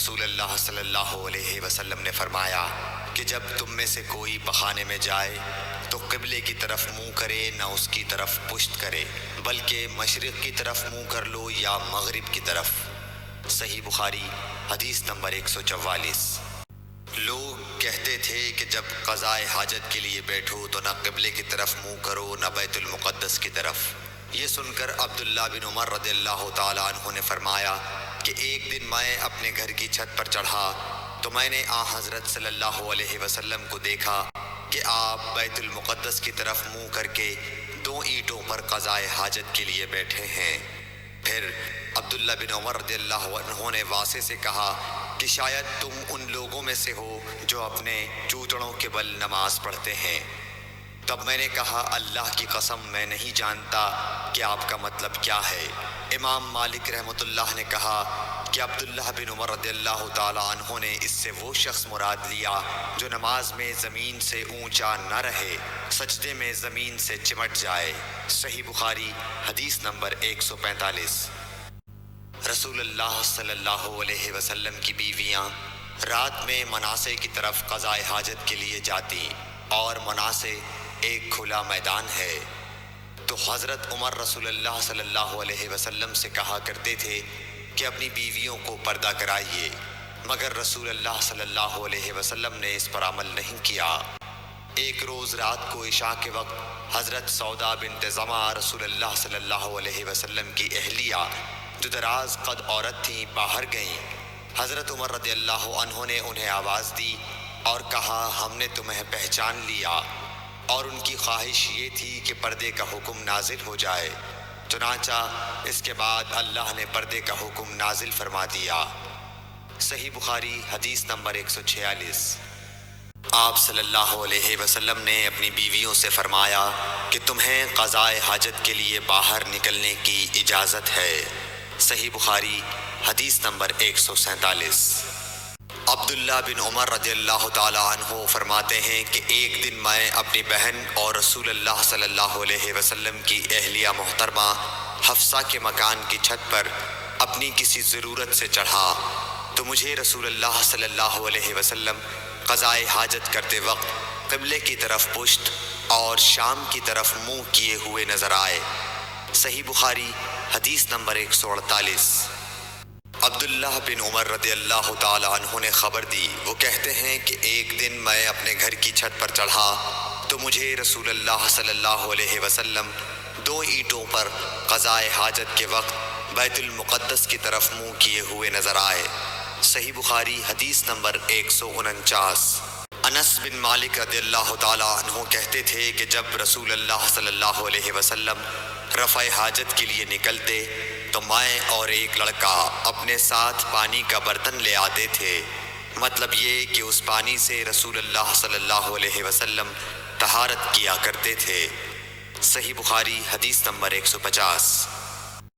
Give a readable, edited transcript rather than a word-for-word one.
رسول اللہ صلی اللہ علیہ وسلم نے فرمایا کہ جب تم میں سے کوئی پخانے میں جائے تو قبلے کی طرف منہ کرے نہ اس کی طرف پشت کرے، بلکہ مشرق کی طرف منہ کر لو یا مغرب کی طرف۔ صحیح بخاری حدیث نمبر 144۔ لوگ کہتے تھے کہ جب قضائے حاجت کے لیے بیٹھو تو نہ قبلے کی طرف منہ کرو نہ بیت المقدس کی طرف۔ یہ سن کر عبداللہ بن عمر رضی اللہ تعالیٰ عنہ نے فرمایا کہ ایک دن میں اپنے گھر کی چھت پر چڑھا تو میں نے حضرت صلی اللہ علیہ وسلم کو دیکھا کہ آپ بیت المقدس کی طرف منہ کر کے 2 اینٹوں پر قضائے حاجت کے لیے بیٹھے ہیں۔ پھر عبداللہ بن عمر رضی اللہ عنہ نے واسع سے کہا کہ شاید تم ان لوگوں میں سے ہو جو اپنے چوتڑوں کے بل نماز پڑھتے ہیں۔ تب میں نے کہا اللہ کی قسم میں نہیں جانتا کہ آپ کا مطلب کیا ہے۔ امام مالک رحمۃ اللہ نے کہا کہ عبداللہ بن عمر رضی اللہ تعالیٰ عنہ نے اس سے وہ شخص مراد لیا جو نماز میں زمین سے اونچا نہ رہے، سجدے میں زمین سے چمٹ جائے۔ صحیح بخاری حدیث نمبر 145۔ رسول اللہ صلی اللہ علیہ وسلم کی بیویاں رات میں مناصے کی طرف قضائے حاجت کے لیے جاتی، اور مناصے ایک کھلا میدان ہے، تو حضرت عمر رسول اللہ صلی اللہ علیہ وسلم سے کہا کرتے تھے کہ اپنی بیویوں کو پردہ کرائیے، مگر رسول اللہ صلی اللہ علیہ وسلم نے اس پر عمل نہیں کیا۔ ایک روز رات کو عشاء کے وقت حضرت سودا بنت زمع رسول اللہ صلی اللہ علیہ وسلم کی اہلیہ جو دراز قد عورت تھیں باہر گئیں۔ حضرت عمر رضی اللہ عنہ نے انہیں آواز دی اور کہا ہم نے تمہیں پہچان لیا، اور ان کی خواہش یہ تھی کہ پردے کا حکم نازل ہو جائے، چنانچہ اس کے بعد اللہ نے پردے کا حکم نازل فرما دیا۔ صحیح بخاری حدیث نمبر 146۔ آپ صلی اللہ علیہ وسلم نے اپنی بیویوں سے فرمایا کہ تمہیں قضائے حاجت کے لیے باہر نکلنے کی اجازت ہے۔ صحیح بخاری حدیث نمبر 147۔ عبداللہ بن عمر رضی اللہ تعالیٰ عنہ فرماتے ہیں کہ ایک دن میں اپنی بہن اور رسول اللہ صلی اللہ علیہ وسلم کی اہلیہ محترمہ حفصہ کے مکان کی چھت پر اپنی کسی ضرورت سے چڑھا تو مجھے رسول اللہ صلی اللہ علیہ وسلم قضائے حاجت کرتے وقت قبلے کی طرف پشت اور شام کی طرف منہ کیے ہوئے نظر آئے۔ صحیح بخاری حدیث نمبر 148۔ عبداللہ بن عمر رضی اللہ تعالیٰ عنہ نے خبر دی، وہ کہتے ہیں کہ ایک دن میں اپنے گھر کی چھت پر چڑھا تو مجھے رسول اللہ صلی اللہ علیہ وسلم 2 اینٹوں پر قضائے حاجت کے وقت بیت المقدس کی طرف منہ کیے ہوئے نظر آئے۔ صحیح بخاری حدیث نمبر 149۔ انس بن مالک رضی اللہ تعالیٰ عنہ کہتے تھے کہ جب رسول اللہ صلی اللہ علیہ وسلم رفع حاجت کے لیے نکلتے تو میں اور ایک لڑکا اپنے ساتھ پانی کا برتن لے آتے تھے، مطلب یہ کہ اس پانی سے رسول اللہ صلی اللہ علیہ وسلم طہارت کیا کرتے تھے۔ صحیح بخاری حدیث نمبر 150۔